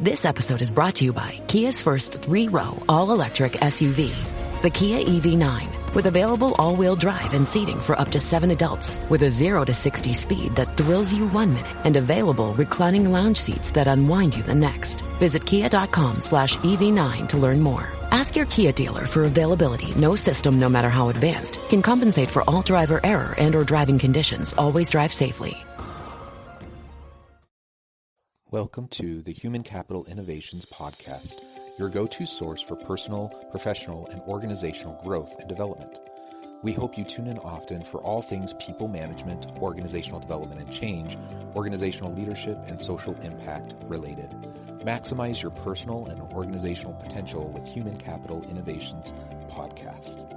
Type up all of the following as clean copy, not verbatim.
This episode is brought to you by Kia's first 3-row all-electric SUV, the Kia EV9, with available all-wheel drive and seating for up to 7 adults, with a 0 to 60 speed that thrills you 1 minute and available reclining lounge seats that unwind you the next. Visit kia.com/EV9 to learn more. Ask your Kia dealer for availability. No system, no matter how advanced, can compensate for all driver error and or driving conditions. Always drive safely. Welcome to the Human Capital Innovations Podcast, your go-to source for personal, professional, and organizational growth and development. We hope you tune in often for all things people management, organizational development and change, organizational leadership, and social impact related. Maximize your personal and organizational potential with Human Capital Innovations Podcast.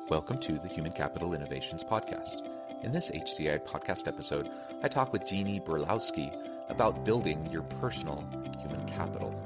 Welcome to the Human Capital Innovations Podcast. In this HCI podcast episode, I talk with Jeannie Burlowski about building your personal human capital.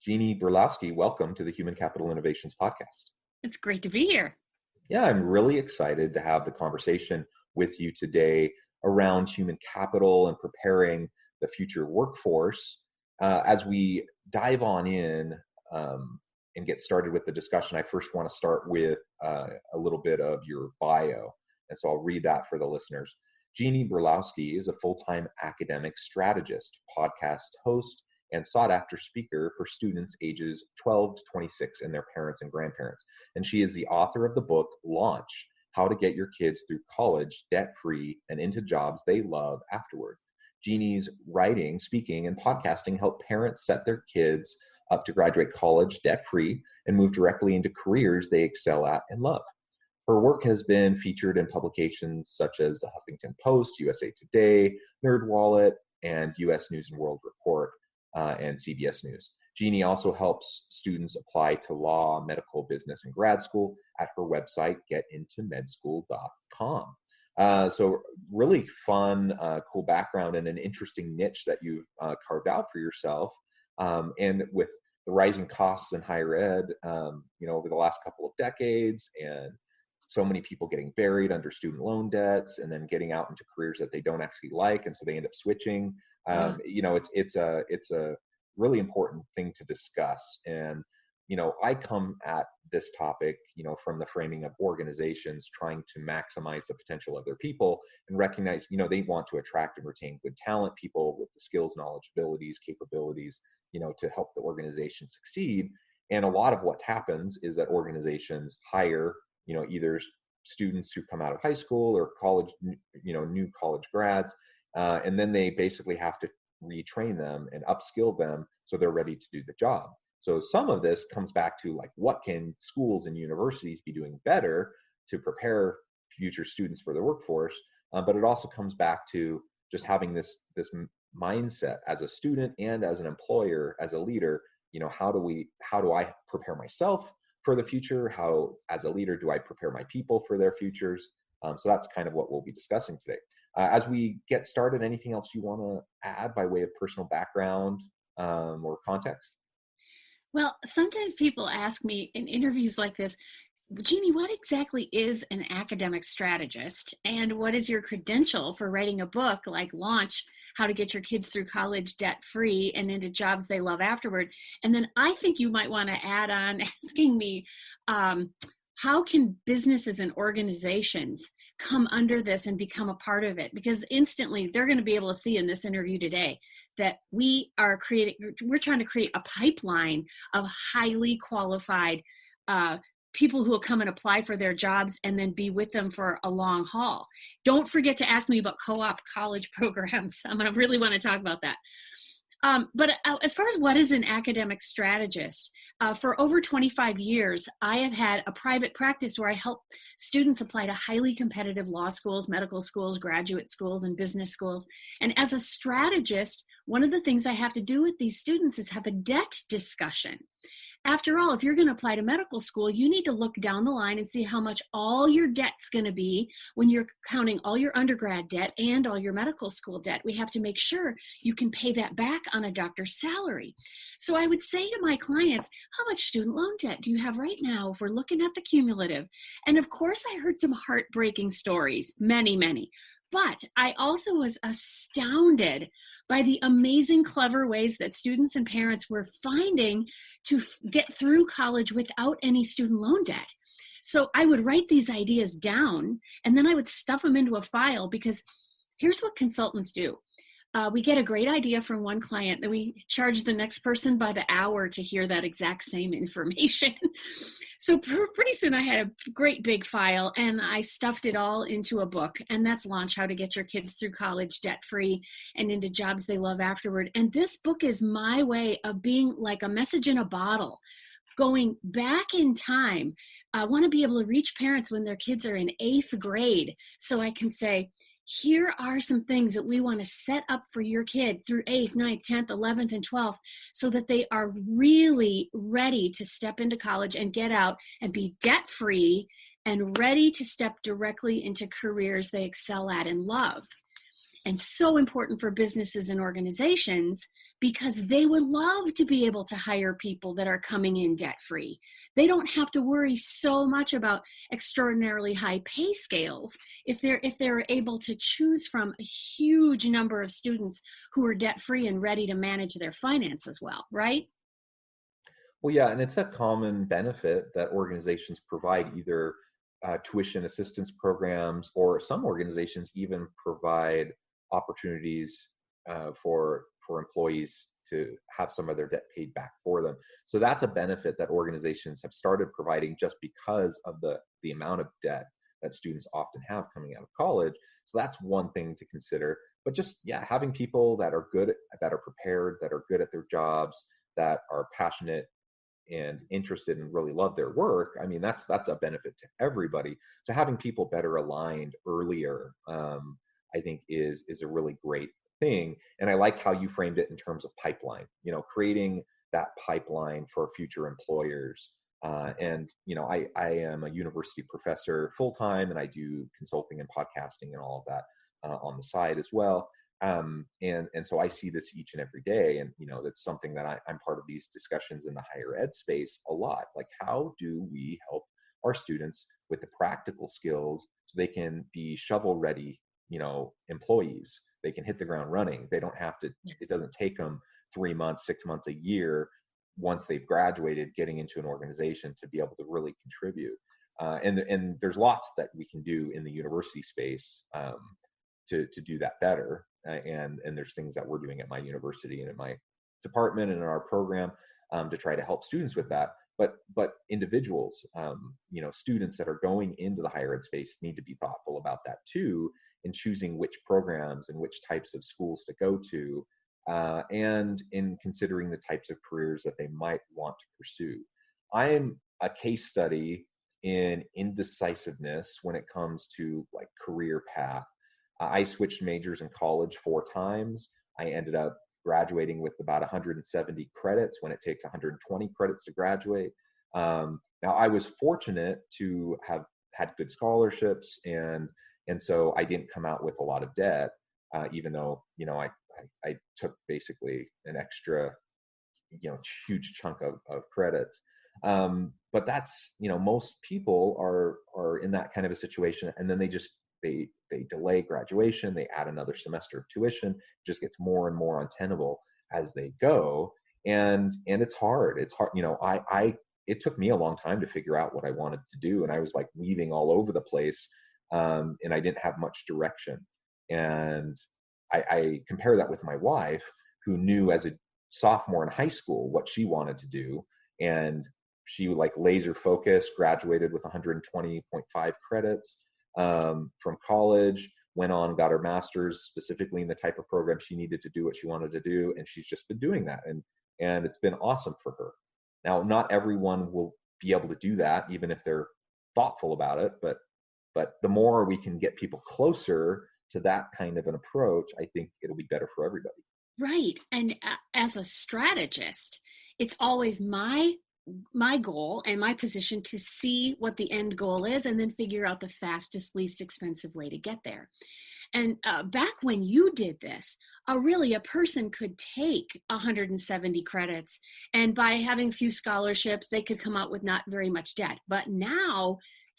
Jeannie Burlowski, welcome to the Human Capital Innovations Podcast. It's great to be here. Yeah, I'm really excited to have the conversation with you today around human capital and preparing the future workforce. As we dive on in and get started with the discussion, I first want to start with a little bit of your bio. And so I'll read that for the listeners. Jeannie Burlowski is a full-time academic strategist, podcast host, and sought-after speaker for students ages 12 to 26 and their parents and grandparents. And she is the author of the book, Launch: How to Get Your Kids Through College Debt-Free and Into Jobs They Love Afterward. Jeannie's writing, speaking, and podcasting help parents set their kids up to graduate college debt-free and move directly into careers they excel at and love. Her work has been featured in publications such as the Huffington Post, USA Today, NerdWallet, and US News and World Report. And CBS News. Jeannie also helps students apply to law, medical, business, and grad school at her website, getintomedschool.com. So really fun, cool background and an interesting niche that you've carved out for yourself. And with the rising costs in higher ed, over the last couple of decades, and so many people getting buried under student loan debts and then getting out into careers that they don't actually like, and so they end up switching. It's a really important thing to discuss. And, I come at this topic, from the framing of organizations trying to maximize the potential of their people and recognize, they want to attract and retain good talent, people with the skills, knowledge, abilities, capabilities, to help the organization succeed. And a lot of what happens is that organizations hire, either students who come out of high school or college, new college grads, and then they basically have to retrain them and upskill them so they're ready to do the job. So some of this comes back to what can schools and universities be doing better to prepare future students for the workforce? But it also comes back to just having this mindset as a student and as an employer, as a leader. How do I prepare myself for the future? How, as a leader, do I prepare my people for their futures? So that's kind of what we'll be discussing today. As we get started, anything else you want to add by way of personal background or context? Well, sometimes people ask me in interviews like this, Jeannie, what exactly is an academic strategist? And what is your credential for writing a book like Launch: How to Get Your Kids Through College Debt-Free and Into Jobs They Love Afterward? And then I think you might want to add on asking me, how can businesses and organizations come under this and become a part of it? Because instantly they're going to be able to see in this interview today that we're trying to create a pipeline of highly qualified people who will come and apply for their jobs and then be with them for a long haul. Don't forget to ask me about co-op college programs. I'm going to really want to talk about that. But as far as what is an academic strategist, for over 25 years, I have had a private practice where I help students apply to highly competitive law schools, medical schools, graduate schools, and business schools. And as a strategist, one of the things I have to do with these students is have a debt discussion. After all, if you're going to apply to medical school, you need to look down the line and see how much all your debt's going to be when you're counting all your undergrad debt and all your medical school debt. We have to make sure you can pay that back on a doctor's salary. So I would say to my clients, how much student loan debt do you have right now if we're looking at the cumulative? And of course, I heard some heartbreaking stories, many, many. But I also was astounded by the amazing, clever ways that students and parents were finding to get through college without any student loan debt. So I would write these ideas down, and then I would stuff them into a file, because here's what consultants do. We get a great idea from one client, then we charge the next person by the hour to hear that exact same information. So pretty soon I had a great big file, and I stuffed it all into a book, and that's Launch How to Get Your Kids Through College Debt-Free and into Jobs They Love Afterward. And this book is my way of being like a message in a bottle, going back in time. I want to be able to reach parents when their kids are in 8th grade, so I can say, here are some things that we want to set up for your kid through 8th, 9th, 10th, 11th, and 12th, so that they are really ready to step into college and get out and be debt-free and ready to step directly into careers they excel at and love. And so important for businesses and organizations, because they would love to be able to hire people that are coming in debt-free. They don't have to worry so much about extraordinarily high pay scales if they're able to choose from a huge number of students who are debt-free and ready to manage their finances well, right? Well, yeah, and it's a common benefit that organizations provide, either tuition assistance programs, or some organizations even provide opportunities for employees to have some of their debt paid back for them. So that's a benefit that organizations have started providing, just because of the amount of debt that students often have coming out of college. So that's one thing to consider. But just, yeah, having people that are good, that are prepared, that are good at their jobs, that are passionate and interested and really love their work, I mean, that's a benefit to everybody. So having people better aligned earlier, I think is a really great thing. And I like how you framed it in terms of pipeline, creating that pipeline for future employers. And, I am a university professor full-time, and I do consulting and podcasting and all of that on the side as well. And so I see this each and every day. And, that's something that I'm part of these discussions in the higher ed space a lot. Like, how do we help our students with the practical skills so they can be shovel ready, employees? They can hit the ground running. They don't have to, Yes. It doesn't take them 3 months, 6 months, a year, once they've graduated, getting into an organization to be able to really contribute. And there's lots that we can do in the university space to do that better. And there's things that we're doing at my university and in my department and in our program to try to help students with that. But individuals, students that are going into the higher ed space need to be thoughtful about that too, in choosing which programs and which types of schools to go to, and in considering the types of careers that they might want to pursue. I am a case study in indecisiveness when it comes to like career path. I switched majors in college 4 times. I ended up graduating with about 170 credits when it takes 120 credits to graduate. Now, I was fortunate to have had good scholarships, and so I didn't come out with a lot of debt, even though, I took basically an extra, huge chunk of credits. But that's, most people are in that kind of a situation, and then they delay graduation, they add another semester of tuition, it just gets more and more untenable as they go. And it's hard. It's hard. It took me a long time to figure out what I wanted to do. And I was like weaving all over the place. And I didn't have much direction. And I compare that with my wife, who knew as a sophomore in high school what she wanted to do. And she like laser focused, graduated with 120.5 credits from college, went on, got her master's specifically in the type of program she needed to do what she wanted to do. And she's just been doing that. And it's been awesome for her. Now, not everyone will be able to do that, even if they're thoughtful about it. But the more we can get people closer to that kind of an approach, I think it'll be better for everybody. Right. And as a strategist, it's always my goal and my position to see what the end goal is and then figure out the fastest, least expensive way to get there. And back when you did this, really a person could take 170 credits, and by having a few scholarships, they could come out with not very much debt. But now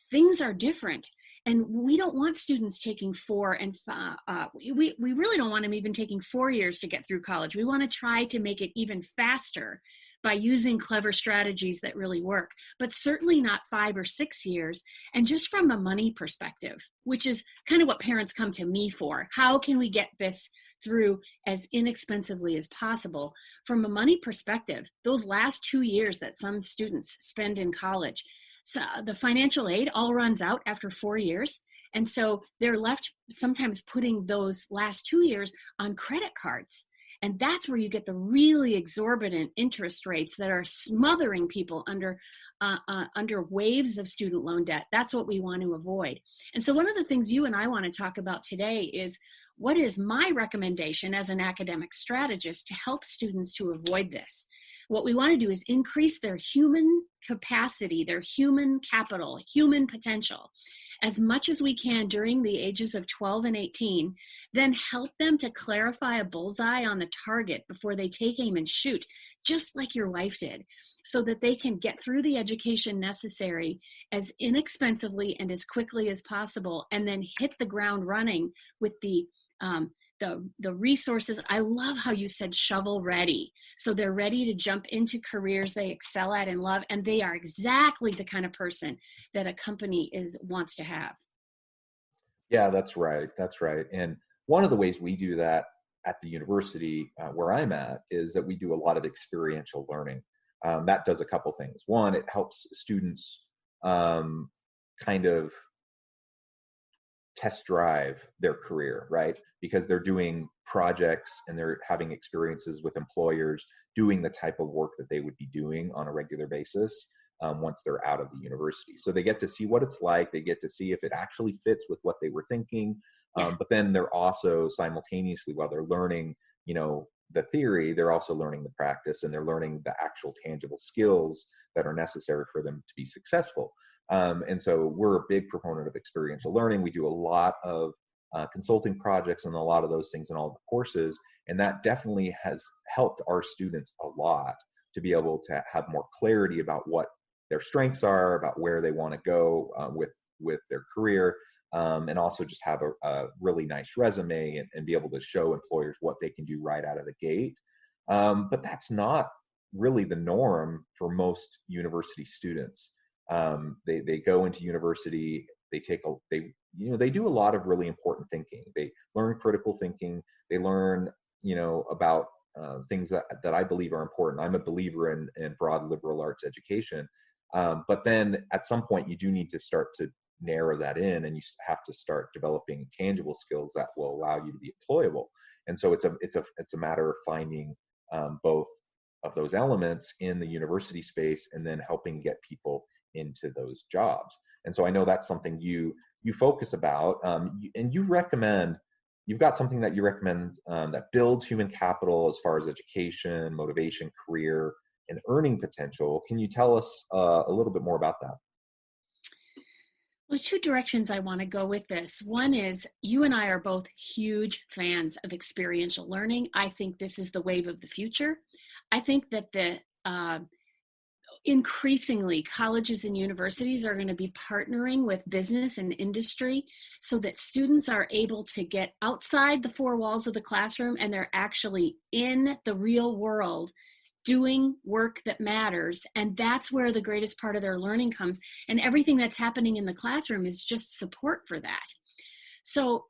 things are different. And we don't want students taking we really don't want them even taking 4 years to get through college. We want to try to make it even faster by using clever strategies that really work, but certainly not 5 or 6 years. And just from a money perspective, which is kind of what parents come to me for, how can we get this through as inexpensively as possible? From a money perspective, those last 2 years that some students spend in college, so the financial aid all runs out after 4 years. And so they're left sometimes putting those last 2 years on credit cards. And that's where you get the really exorbitant interest rates that are smothering people under waves of student loan debt. That's what we want to avoid. And so one of the things you and I want to talk about today is, what is my recommendation as an academic strategist to help students to avoid this? What we want to do is increase their human capacity, their human capital, human potential, as much as we can during the ages of 12 and 18, then help them to clarify a bullseye on the target before they take aim and shoot, just like your wife did, so that they can get through the education necessary as inexpensively and as quickly as possible, and then hit the ground running with the resources. I love how you said shovel ready. So they're ready to jump into careers they excel at and love, and they are exactly the kind of person that a company wants to have. Yeah, that's right. That's right. And one of the ways we do that at the university where I'm at is that we do a lot of experiential learning. That does a couple things. One, it helps students kind of test drive their career, right? Because they're doing projects and they're having experiences with employers doing the type of work that they would be doing on a regular basis once they're out of the university. So they get to see what it's like. They get to see if it actually fits with what they were thinking. But then they're also simultaneously, while they're learning, the theory, they're also learning the practice, and they're learning the actual tangible skills that are necessary for them to be successful. And so we're a big proponent of experiential learning. We do a lot of consulting projects and a lot of those things in all the courses. And that definitely has helped our students a lot to be able to have more clarity about what their strengths are, about where they want to go with their career, and also just have a really nice resume and be able to show employers what they can do right out of the gate. But that's not really the norm for most university students. They go into university, they do a lot of really important thinking. They learn critical thinking. They learn, about things that I believe are important. I'm a believer in broad liberal arts education. But then at some point you do need to start to narrow that in, and you have to start developing tangible skills that will allow you to be employable. And so it's a matter of finding both of those elements in the university space and then helping get people into those jobs. And so I know that's something you focus about, and you've got something that you recommend that builds human capital as far as education, motivation, career, and earning potential. Can you tell us a little bit more about that? Well, two directions I want to go with this. One is, you and I are both huge fans of experiential learning. I think this is the wave of the future. I think that increasingly colleges and universities are going to be partnering with business and industry so that students are able to get outside the four walls of the classroom and they're actually in the real world doing work that matters. And that's where the greatest part of their learning comes. And everything that's happening in the classroom is just support for that. So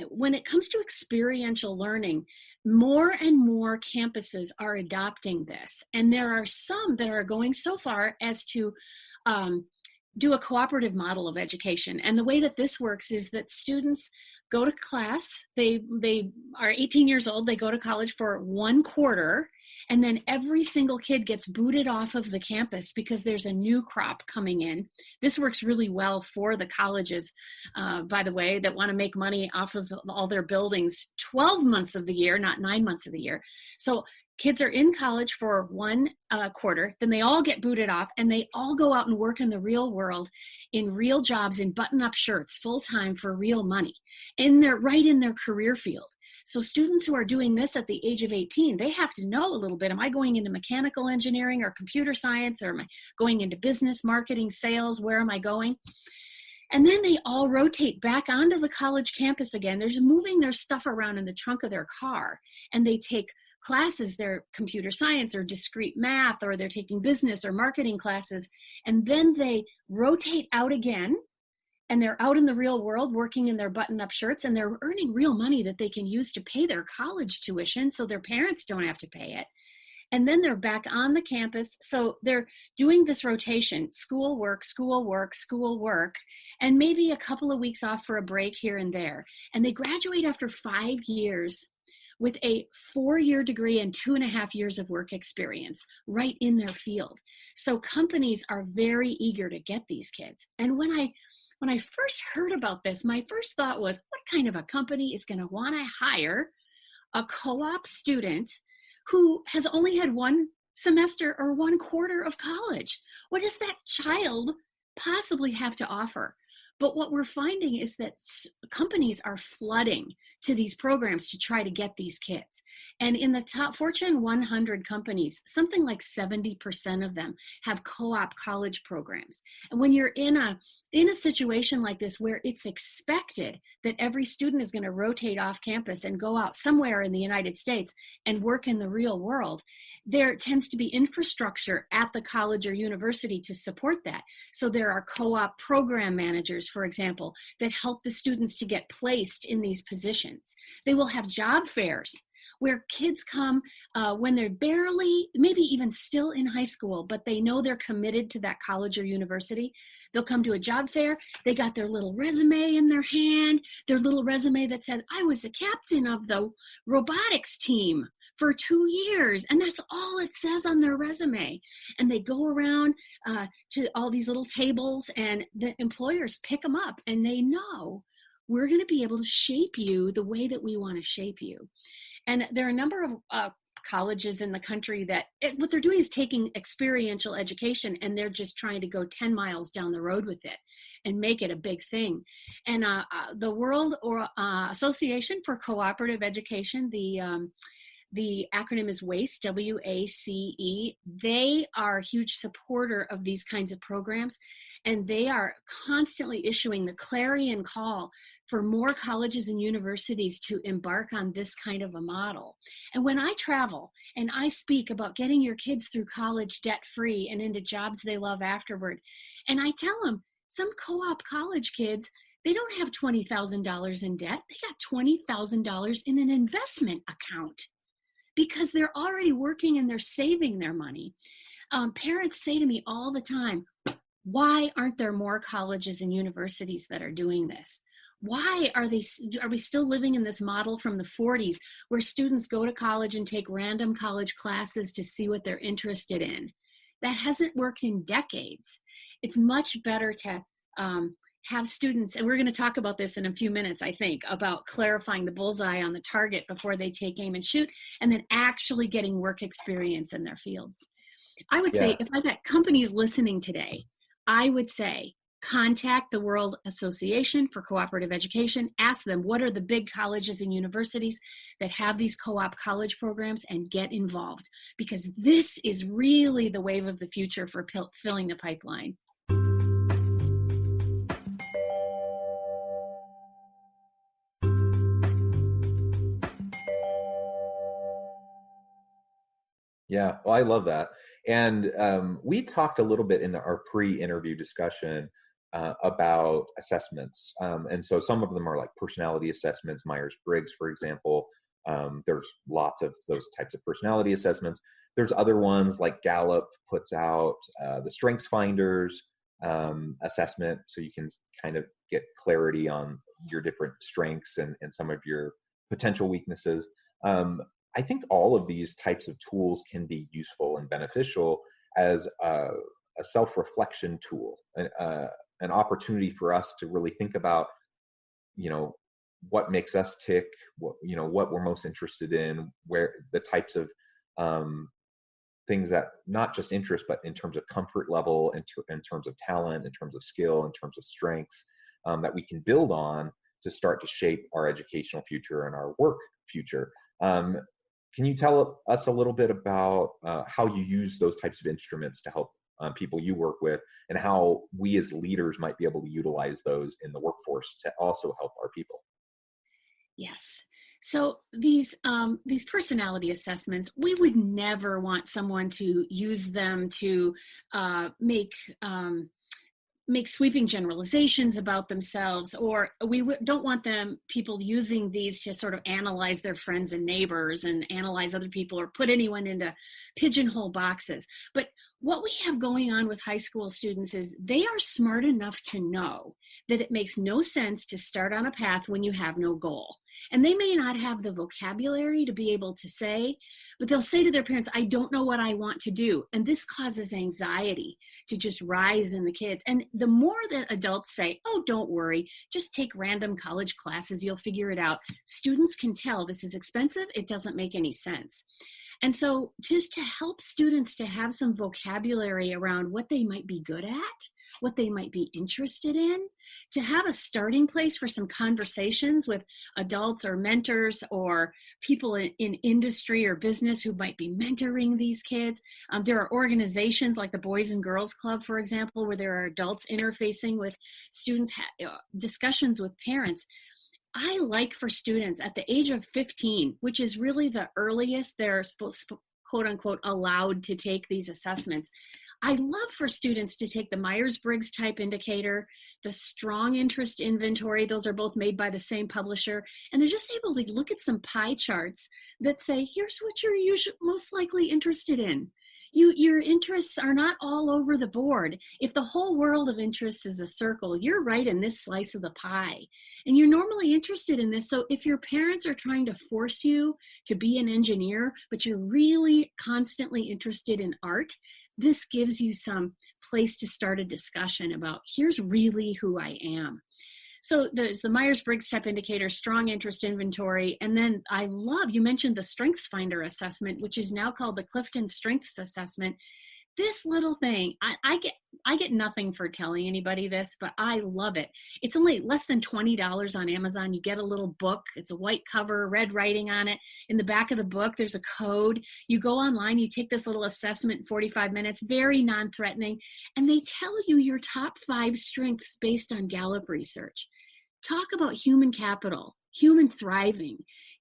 when it comes to experiential learning, more and more campuses are adopting this. And there are some that are going so far as to do a cooperative model of education. And the way that this works is that students go to class. They are 18 years old. They go to college for 1 quarter, and then every single kid gets booted off of the campus because there's a new crop coming in. This works really well for the colleges, by the way, that want to make money off of all their buildings 12 months of the year, not 9 months of the year. So kids are in college for 1 quarter, then they all get booted off, and they all go out and work in the real world in real jobs in button-up shirts full-time for real money right in their career field. So students who are doing this at the age of 18, they have to know a little bit. Am I going into mechanical engineering or computer science, or am I going into business, marketing, sales? Where am I going? And then they all rotate back onto the college campus again. They're just moving their stuff around in the trunk of their car, and they take classes, they're computer science or discrete math, or they're taking business or marketing classes, and then they rotate out again, and they're out in the real world working in their button-up shirts, and they're earning real money that they can use to pay their college tuition so their parents don't have to pay it. And then they're back on the campus. So they're doing this rotation, school work, school work, school work, and maybe a couple of weeks off for a break here and there. And they graduate after 5 years with a 4-year degree and 2.5 years of work experience right in their field. So companies are very eager to get these kids. And when I first heard about this, my first thought was, what kind of a company is going to want to hire a co-op student who has only had 1 semester or 1 quarter of college? What does that child possibly have to offer? But what we're finding is that companies are flooding to these programs to try to get these kids. And in the top Fortune 100 companies, something like 70% of them have co-op college programs. And when you're in a situation like this where it's expected that every student is going to rotate off campus and go out somewhere in the United States and work in the real world, there tends to be infrastructure at the college or university to support that. So there are co-op program managers, for example, that help the students to get placed in these positions. They will have job fairs where kids come when they're barely, maybe even still in high school, but they know they're committed to that college or university. They'll come to a job fair. They got their little resume in their hand, their little resume that said, I was a captain of the robotics team for 2 years. And that's all it says on their resume. And they go around to all these little tables, and the employers pick them up, and they know we're going to be able to shape you the way that we want to shape you. And there are a number of colleges in the country that what they're doing is taking experiential education, and they're just trying to go 10 miles down the road with it and make it a big thing. And the World Association for Cooperative Education, the acronym is WACE, W-A-C-E. They are a huge supporter of these kinds of programs, and they are constantly issuing the clarion call for more colleges and universities to embark on this kind of a model. And when I travel and I speak about getting your kids through college debt-free and into jobs they love afterward, and I tell them, some co-op college kids, they don't have $20,000 in debt. They got $20,000 in an investment account, because they're already working and they're saving their money. Parents say to me all the time, why aren't there more colleges and universities that are doing this? Why are we still living in this model from the 40s where students go to college and take random college classes to see what they're interested in? That hasn't worked in decades. It's much better to have students, and we're going to talk about this in a few minutes, I think, about clarifying the bullseye on the target before they take aim and shoot, and then actually getting work experience in their fields. I would say, if I got companies listening today, I would say, contact the World Association for Cooperative Education, ask them what are the big colleges and universities that have these co-op college programs, and get involved, because this is really the wave of the future for filling the pipeline. Yeah, well, I love that. And we talked a little bit in our pre-interview discussion about assessments. And so some of them are like personality assessments, Myers-Briggs, for example. There's lots of those types of personality assessments. There's other ones like Gallup puts out the Strengths Finders assessment, so you can kind of get clarity on your different strengths and some of your potential weaknesses. I think all of these types of tools can be useful and beneficial as a self-reflection tool, an opportunity for us to really think about, what makes us tick, what we're most interested in, where the types of things that not just interest, but in terms of comfort level, in terms of talent, in terms of skill, in terms of strengths, that we can build on to start to shape our educational future and our work future. Can you tell us a little bit about how you use those types of instruments to help people you work with, and how we as leaders might be able to utilize those in the workforce to also help our people? Yes. So these personality assessments, we would never want someone to use them to make sweeping generalizations about themselves, or don't want people using these to sort of analyze their friends and neighbors and analyze other people or put anyone into pigeonhole boxes. But what we have going on with high school students is they are smart enough to know that it makes no sense to start on a path when you have no goal. And they may not have the vocabulary to be able to say, but they'll say to their parents, I don't know what I want to do. And this causes anxiety to just rise in the kids. And the more that adults say, oh, don't worry, just take random college classes, you'll figure it out. Students can tell this is expensive, it doesn't make any sense. And so just to help students to have some vocabulary around what they might be good at, what they might be interested in, to have a starting place for some conversations with adults or mentors or people in industry or business who might be mentoring these kids. There are organizations like the Boys and Girls Club, for example, where there are adults interfacing with students, discussions with parents. I like for students at the age of 15, which is really the earliest they're quote unquote allowed to take these assessments. I love for students to take the Myers-Briggs type indicator, the strong interest inventory. Those are both made by the same publisher. And they're just able to look at some pie charts that say, here's what you're most likely interested in. Your interests are not all over the board. If the whole world of interests is a circle, you're right in this slice of the pie. And you're normally interested in this. So if your parents are trying to force you to be an engineer, but you're really constantly interested in art, this gives you some place to start a discussion about, here's really who I am. So there's the Myers-Briggs type indicator, strong interest inventory. And then I love, you mentioned the Strengths Finder assessment, which is now called the Clifton Strengths Assessment. This little thing, I get nothing for telling anybody this, but I love it. It's only less than $20 on Amazon. You get a little book. It's a white cover, red writing on it. In the back of the book, there's a code. You go online, you take this little assessment in 45 minutes, very non-threatening, and they tell you your top 5 strengths based on Gallup research. Talk about human capital, human thriving,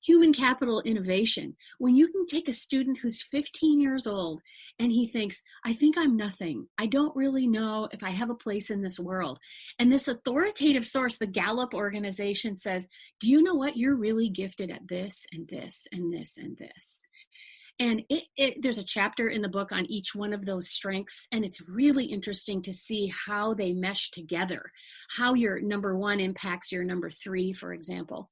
human capital innovation. When you can take a student who's 15 years old and he thinks, I think I'm nothing. I don't really know if I have a place in this world. And this authoritative source, the Gallup organization, says, do you know what? You're really gifted at this and this and this and this. And there's a chapter in the book on each one of those strengths, and it's really interesting to see how they mesh together, how your number 1 impacts your number 3, for example.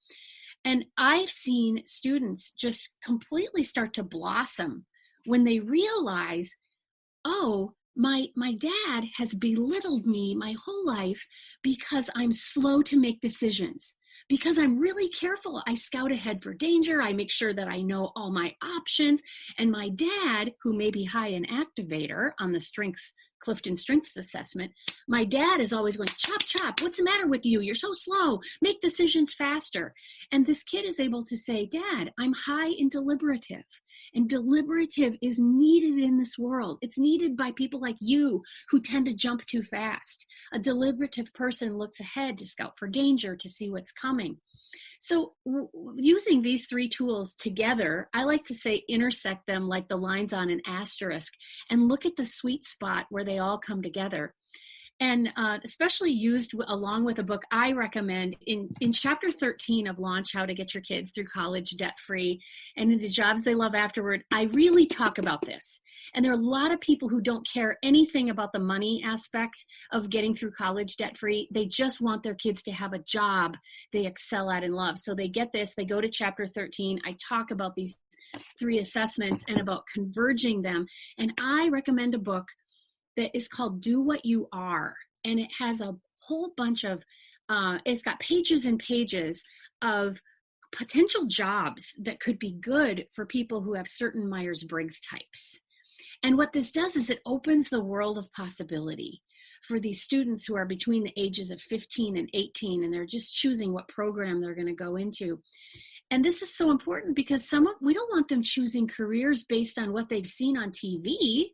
And I've seen students just completely start to blossom when they realize, oh, my dad has belittled me my whole life because I'm slow to make decisions. Because I'm really careful. I scout ahead for danger. I make sure that I know all my options. And my dad, who may be high in activator on the Clifton Strengths Assessment, my dad is always going, chop, chop. What's the matter with you? You're so slow. Make decisions faster. And this kid is able to say, Dad, I'm high in deliberative. And deliberative is needed in this world. It's needed by people like you who tend to jump too fast. A deliberative person looks ahead to scout for danger, to see what's coming. So using these 3 tools together, I like to say intersect them like the lines on an asterisk and look at the sweet spot where they all come together. and especially used along with a book I recommend in chapter 13 of Launch How to Get Your Kids Through College Debt Free and into Jobs They Love Afterward. I really talk about this. And there are a lot of people who don't care anything about the money aspect of getting through college debt free. They just want their kids to have a job they excel at and love. So they get this, they go to chapter 13. I talk about these 3 assessments and about converging them. And I recommend a book that is called Do What You Are. And it has a whole bunch of, it's got pages and pages of potential jobs that could be good for people who have certain Myers-Briggs types. And what this does is it opens the world of possibility for these students who are between the ages of 15 and 18, and they're just choosing what program they're going to go into. And this is so important because we don't want them choosing careers based on what they've seen on TV.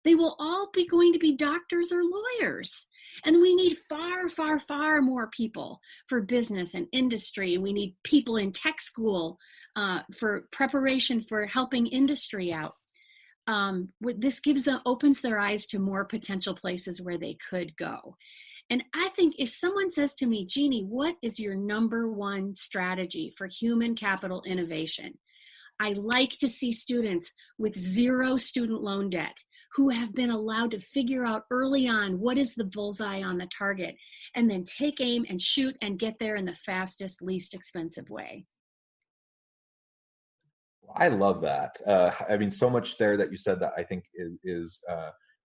They will all be going to be doctors or lawyers. And we need far, far, far more people for business and industry. We need people in tech school for preparation for helping industry out. This opens their eyes to more potential places where they could go. And I think if someone says to me, Jeannie, what is your number one strategy for human capital innovation? I like to see students with 0 student loan debt who have been allowed to figure out early on what is the bullseye on the target, and then take aim and shoot and get there in the fastest, least expensive way. I love that. I mean, so much there that you said that I think is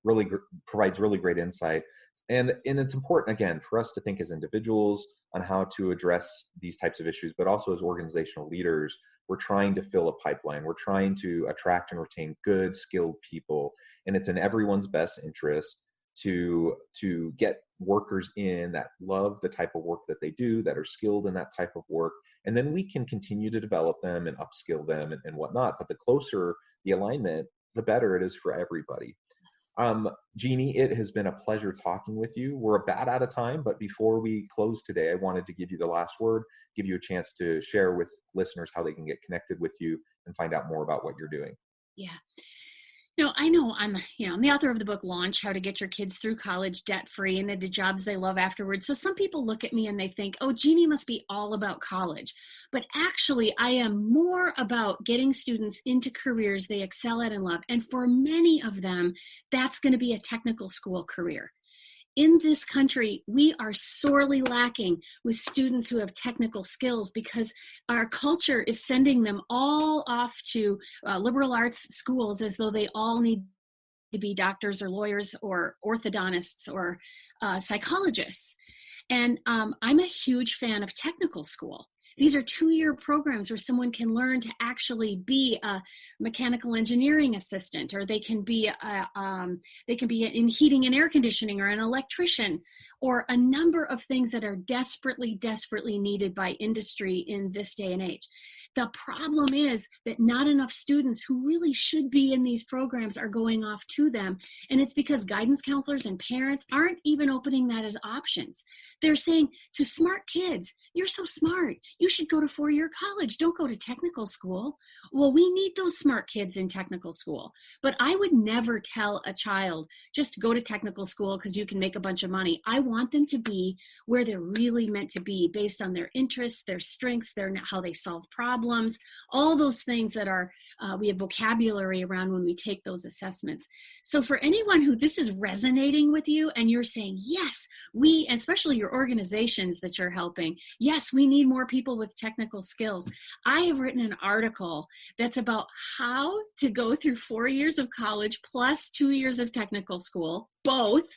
really provides really great insight. And it's important, again, for us to think as individuals on how to address these types of issues, but also as organizational leaders. We're trying to fill a pipeline. We're trying to attract and retain good, skilled people. And it's in everyone's best interest to get workers in that love the type of work that they do, that are skilled in that type of work. And then we can continue to develop them and upskill them and whatnot. But the closer the alignment, the better it is for everybody. Jeannie, it has been a pleasure talking with you. We're about out of time, but before we close today, I wanted to give you the last word, give you a chance to share with listeners how they can get connected with you and find out more about what you're doing. Yeah. No, I know I'm the author of the book Launch How to Get Your Kids Through College Debt Free and into Jobs They Love Afterwards. So some people look at me and they think, oh, Jeannie must be all about college. But actually, I am more about getting students into careers they excel at and love. And for many of them, that's going to be a technical school career. In this country, we are sorely lacking with students who have technical skills because our culture is sending them all off to liberal arts schools as though they all need to be doctors or lawyers or orthodontists or psychologists. And I'm a huge fan of technical school. These are 2-year programs where someone can learn to actually be a mechanical engineering assistant, or they can be in heating and air conditioning, or an electrician, or a number of things that are desperately, desperately needed by industry in this day and age. The problem is that not enough students who really should be in these programs are going off to them. And it's because guidance counselors and parents aren't even opening that as options. They're saying to smart kids, you're so smart. You should go to 4-year college. Don't go to technical school. Well, we need those smart kids in technical school. But I would never tell a child, just go to technical school because you can make a bunch of money. I want them to be where they're really meant to be based on their interests, their strengths, how they solve problems, all those things that are, we have vocabulary around when we take those assessments. So for anyone who this is resonating with you and you're saying, yes, and especially your organizations that you're helping, yes, we need more people with technical skills. I have written an article that's about how to go through 4 years of college plus 2 years of technical school, both,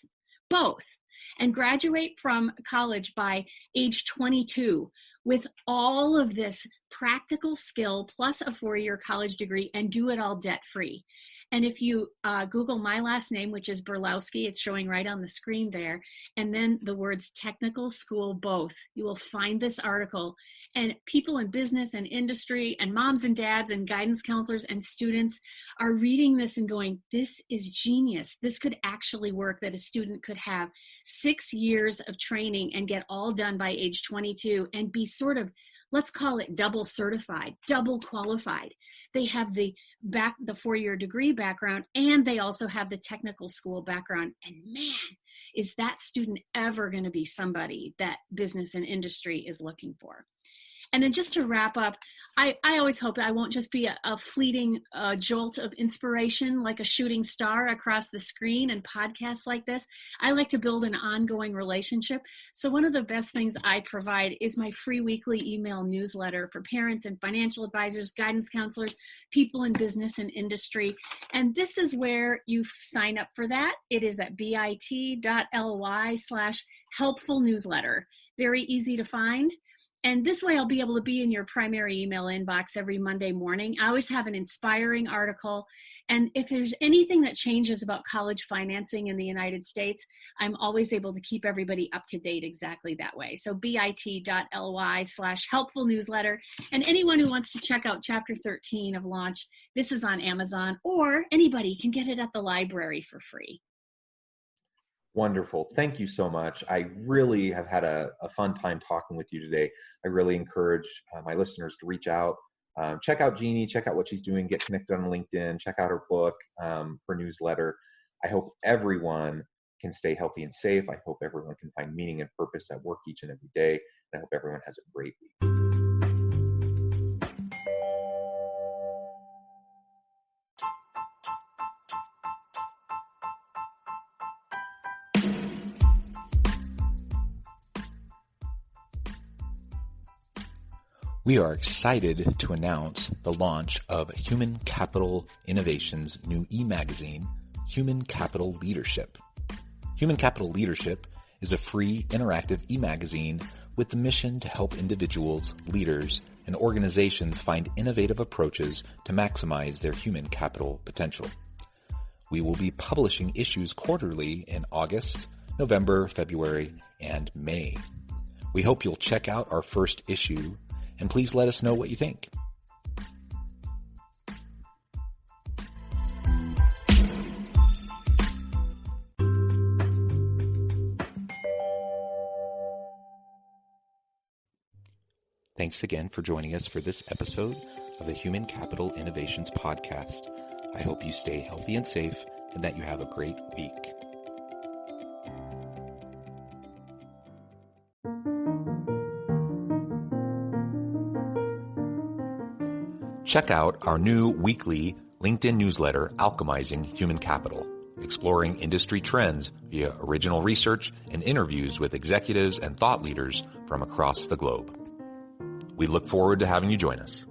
and graduate from college by age 22 with all of this practical skill plus a 4-year college degree and do it all debt-free. And if you Google my last name, which is Burlowski, it's showing right on the screen there, and then the words technical school both, you will find this article. And people in business and industry and moms and dads and guidance counselors and students are reading this and going, this is genius. This could actually work, that a student could have 6 years of training and get all done by age 22 and be sort of let's call it double certified, double qualified. They have the 4-year degree background, and they also have the technical school background. And man, is that student ever going to be somebody that business and industry is looking for? And then just to wrap up, I always hope that I won't just be a fleeting jolt of inspiration like a shooting star across the screen and podcasts like this. I like to build an ongoing relationship. So one of the best things I provide is my free weekly email newsletter for parents and financial advisors, guidance counselors, people in business and industry. And this is where you sign up for that. It is at bit.ly/helpful newsletter. Very easy to find. And this way I'll be able to be in your primary email inbox every Monday morning. I always have an inspiring article. And if there's anything that changes about college financing in the United States, I'm always able to keep everybody up to date exactly that way. So bit.ly/helpful newsletter. And anyone who wants to check out chapter 13 of Launch, this is on Amazon, or anybody can get it at the library for free. Wonderful. Thank you so much. I really have had a fun time talking with you today. I really encourage my listeners to reach out, check out Jeannie, check out what she's doing, get connected on LinkedIn, check out her book, her newsletter. I hope everyone can stay healthy and safe. I hope everyone can find meaning and purpose at work each and every day. And I hope everyone has a great week. We are excited to announce the launch of Human Capital Innovation's new e-magazine, Human Capital Leadership. Human Capital Leadership is a free interactive e-magazine with the mission to help individuals, leaders, and organizations find innovative approaches to maximize their human capital potential. We will be publishing issues quarterly in August, November, February, and May. We hope you'll check out our first issue, and please let us know what you think. Thanks again for joining us for this episode of the Human Capital Innovations Podcast. I hope you stay healthy and safe and that you have a great week. Check out our new weekly LinkedIn newsletter, Alchemizing Human Capital, exploring industry trends via original research and interviews with executives and thought leaders from across the globe. We look forward to having you join us.